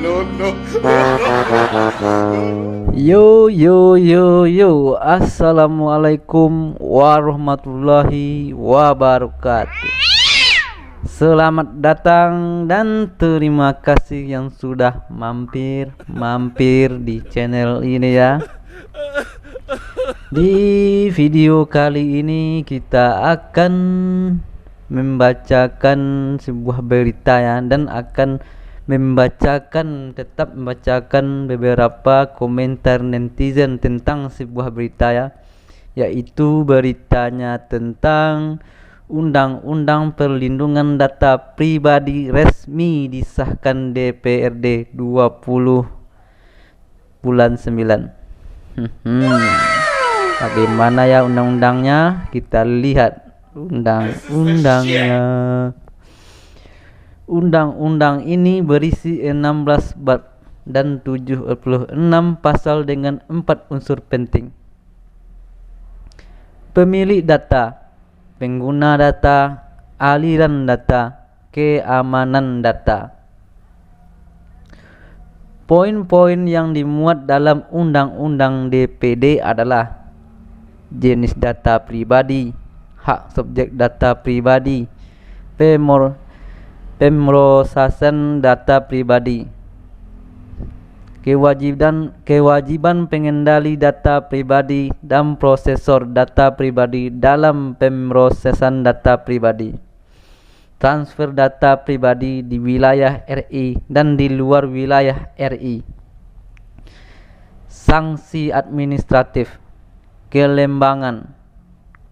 No, no. Yo, assalamualaikum warahmatullahi wabarakatuh. Selamat datang dan terima kasih yang sudah mampir di channel ini ya. Di video kali ini kita akan membacakan sebuah berita ya, dan akan tetap membacakan beberapa komentar netizen tentang sebuah berita ya, yaitu beritanya tentang Undang-Undang Perlindungan Data Pribadi resmi disahkan DPRD 20 bulan 9. Bagaimana ya undang-undangnya? Kita lihat undang-undangnya. Undang-undang ini berisi 16 bab dan 76 pasal dengan 4 unsur penting. Pemilik data, pengguna data, aliran data, keamanan data. Poin-poin yang dimuat dalam Undang-Undang DPD adalah jenis data pribadi, hak subjek data pribadi, pemrosesan data pribadi, kewajiban pengendali data pribadi dan prosesor data pribadi dalam pemrosesan data pribadi, transfer data pribadi di wilayah RI dan di luar wilayah RI, sanksi administratif, kelembagaan,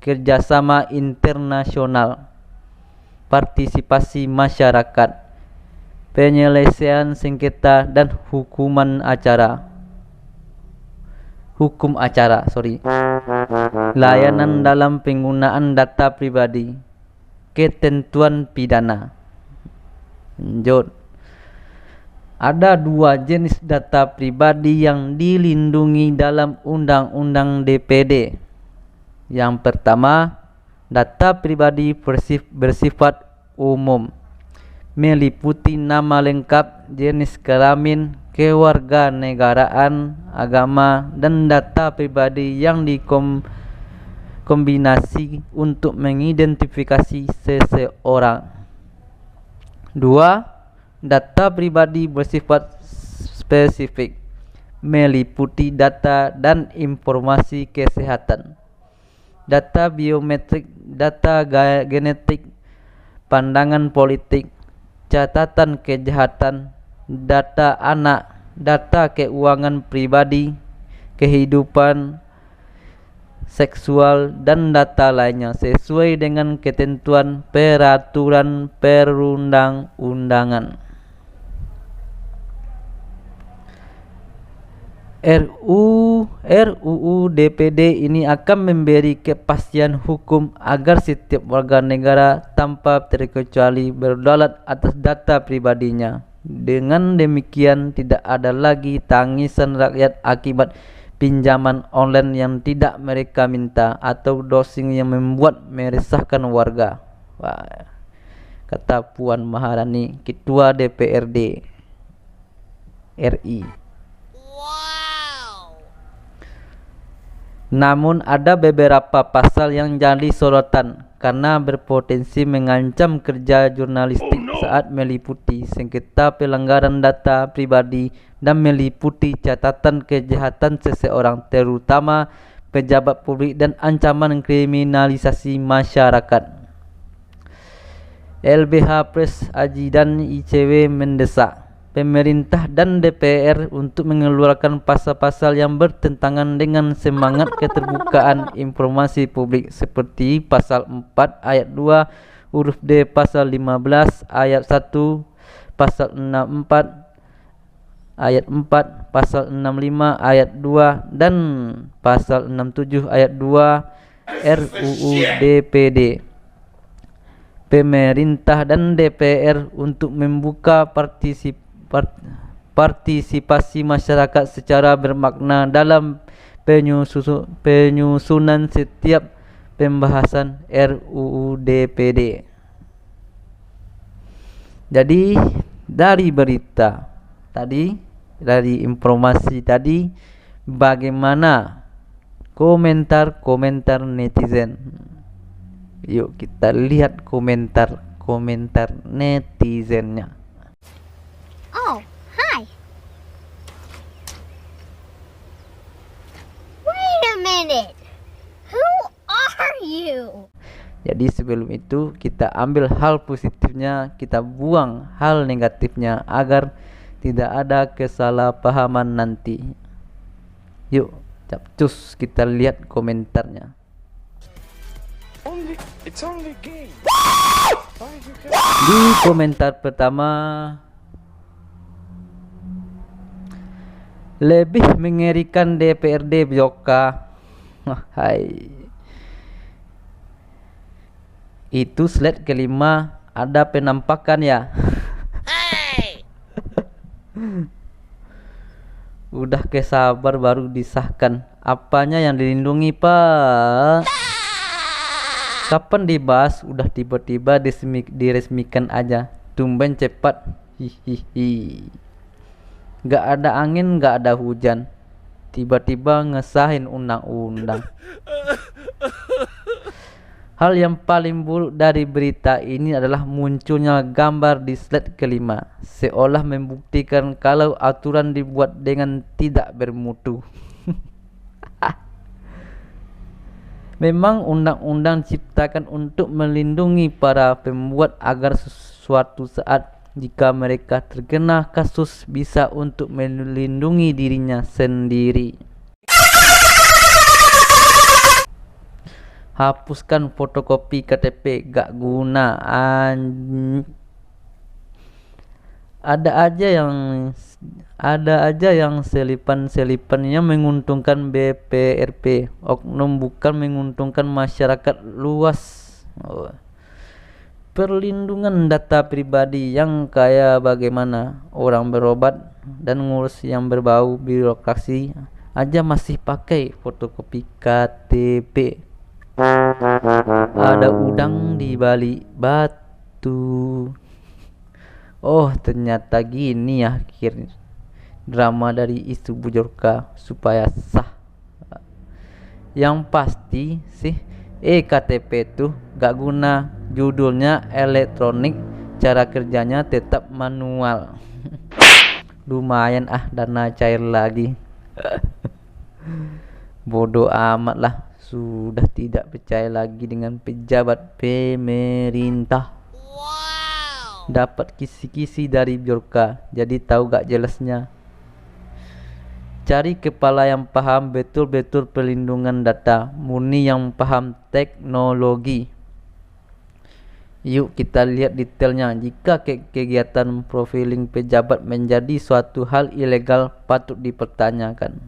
kerjasama internasional, partisipasi masyarakat, penyelesaian sengketa dan hukum acara, layanan dalam penggunaan data pribadi, ketentuan pidana. Lanjut. Ada 2 jenis data pribadi yang dilindungi dalam Undang-Undang DPD. Yang pertama, data pribadi bersifat umum, meliputi nama lengkap, jenis kelamin, kewarganegaraan, agama, dan data pribadi yang dikombinasi untuk mengidentifikasi seseorang. 2. Data pribadi bersifat spesifik, meliputi data dan informasi kesehatan, data biometrik, data genetik, pandangan politik, catatan kejahatan, data anak, data keuangan pribadi, kehidupan seksual, dan data lainnya sesuai dengan ketentuan peraturan perundang-undangan. RUU DPD ini akan memberi kepastian hukum agar setiap warga negara tanpa terkecuali berdaulat atas data pribadinya. Dengan demikian tidak ada lagi tangisan rakyat akibat pinjaman online yang tidak mereka minta atau dosing yang membuat meresahkan warga. Wah, kata Puan Maharani, Ketua DPRD RI. Namun ada beberapa pasal yang jadi sorotan karena berpotensi mengancam kerja jurnalistik saat meliputi sengketa pelanggaran data pribadi dan meliputi catatan kejahatan seseorang, terutama pejabat publik, dan ancaman kriminalisasi masyarakat. LBH Press Aji dan ICW mendesak pemerintah dan DPR untuk mengeluarkan pasal-pasal yang bertentangan dengan semangat keterbukaan informasi publik, seperti pasal 4 ayat 2 huruf D, pasal 15 ayat 1, pasal 64 ayat 4, pasal 65 ayat 2, dan pasal 67 ayat 2 RUU DPD. Pemerintah dan DPR untuk membuka partisipasi masyarakat secara bermakna dalam penyusunan setiap pembahasan RUU DPD. Jadi dari berita tadi, dari informasi tadi, bagaimana komentar-komentar netizen. Yuk kita lihat komentar netizennya. Oh, hi. Wait a minute. Who are you? Jadi sebelum itu kita ambil hal positifnya, kita buang hal negatifnya agar tidak ada kesalahpahaman nanti. Yuk, capcus kita lihat komentarnya. It's only game. Di komentar pertama, lebih mengerikan DPRD Bjoka. Hai. Itu slide kelima ada penampakan ya. Hey! Udah kesabar baru disahkan. Apanya yang dilindungi, Pak? Kapan dibahas? Udah tiba-tiba diresmikan aja. Tumben cepat. Hihihi. Gak ada angin, gak ada hujan. Tiba-tiba ngesahin undang-undang. Hal yang paling buruk dari berita ini adalah munculnya gambar di slide kelima, seolah membuktikan kalau aturan dibuat dengan tidak bermutu. Memang undang-undang diciptakan untuk melindungi para pembuat agar suatu saat jika mereka terkena kasus bisa untuk melindungi dirinya sendiri. Hapuskan fotokopi KTP, gak guna. Ada aja yang selipan yang menguntungkan BPRP, oknum bukan menguntungkan masyarakat luas. Perlindungan data pribadi yang kayak bagaimana orang berobat dan ngurus yang berbau birokrasi aja masih pakai fotokopi KTP. Ada udang di balik batu. Oh, ternyata gini ya akhir drama dari isu Bjorka supaya sah. Yang pasti sih KTP tuh gak guna. Judulnya elektronik, cara kerjanya tetap manual. Lumayan dana cair lagi. Bodoh amat lah. Sudah tidak percaya lagi dengan pejabat pemerintah. Wow. Dapat kisi-kisi dari Bjorka, jadi tahu gak jelasnya. Cari kepala yang paham betul-betul perlindungan data, murni yang paham teknologi. Yuk kita lihat detailnya. Jika kegiatan profiling pejabat menjadi suatu hal ilegal, patut dipertanyakan.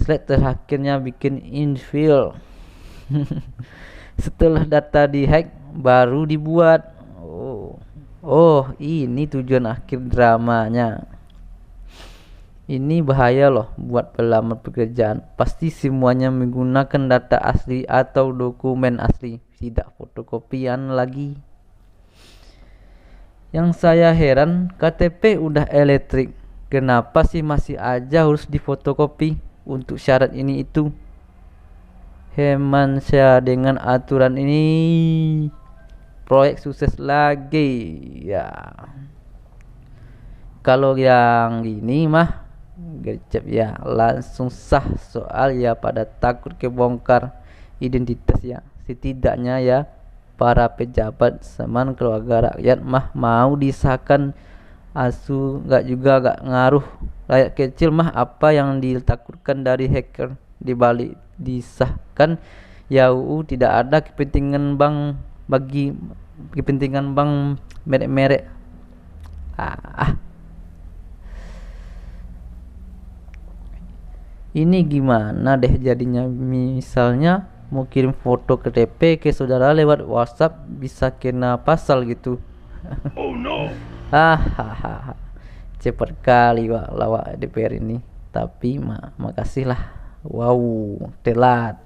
Slide terakhirnya bikin infill. Setelah data dihack baru dibuat. Oh, ini tujuan akhir dramanya. Ini bahaya loh buat pelamar pekerjaan. Pasti semuanya menggunakan data asli atau dokumen asli, tidak fotokopian lagi. Yang saya heran, KTP udah elektrik, kenapa sih masih aja harus difotokopi untuk syarat ini itu? Heman saya dengan aturan ini, proyek sukses lagi ya. Kalau yang gini mah gercep ya, langsung sah. Soal ya pada takut kebongkar identitas ya. Setidaknya ya para pejabat seman keluarga rakyat mah mau disahkan. Asu gak ngaruh rakyat kecil mah. Apa yang ditakutkan dari hacker? Dibalik disahkan ya UU tidak ada kepentingan bank, bagi kepentingan bank merek-merek. Ini gimana deh jadinya? Misalnya mau kirim foto KTP ke saudara lewat WhatsApp bisa kena pasal gitu. Oh no. Cepat kali lawak DPR ini. Tapi makasih lah. Wow, telat.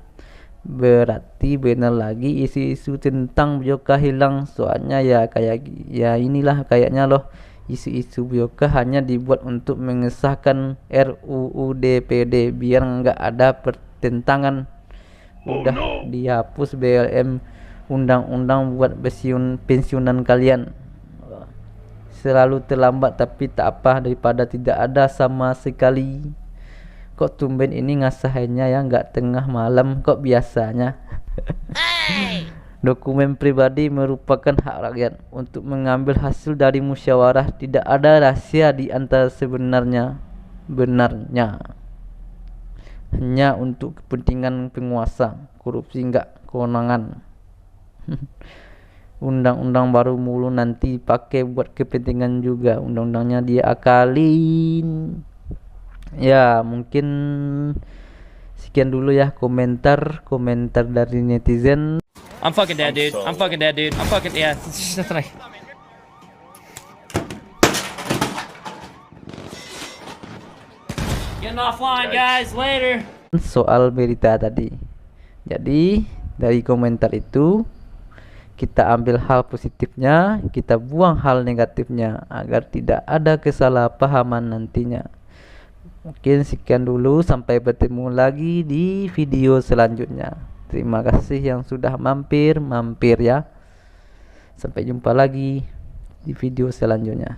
Berarti benar lagi isu-isu tentang Bjorka hilang. Soalnya ya kayak ya inilah kayaknya loh. Isu-isu biokah hanya dibuat untuk mengesahkan RUU DPD biar nggak ada pertentangan. Udah dihapus BLM, undang-undang buat pensiunan kalian. Selalu terlambat tapi tak apa daripada tidak ada sama sekali. Kok tumben ini ngasahinnya ya, nggak tengah malam kok biasanya. Dokumen pribadi merupakan hak rakyat untuk mengambil hasil dari musyawarah. Tidak ada rahasia di antara benarnya. Hanya untuk kepentingan penguasa. Korupsi nggak kewenangan. Undang-undang baru mulu nanti pakai buat kepentingan juga. Undang-undangnya dia akalin. Ya mungkin sekian dulu ya komentar dari netizen. I'm fucking dead, dude. I'm fucking dead, dude. I'm fucking, yeah. That's right. Getting offline, guys. Later. Soal berita tadi. Jadi dari komentar itu kita ambil hal positifnya, kita buang hal negatifnya agar tidak ada kesalahpahaman nantinya. Mungkin sekian dulu, sampai bertemu lagi di video selanjutnya. Terima kasih yang sudah mampir ya. Sampai jumpa lagi di video selanjutnya.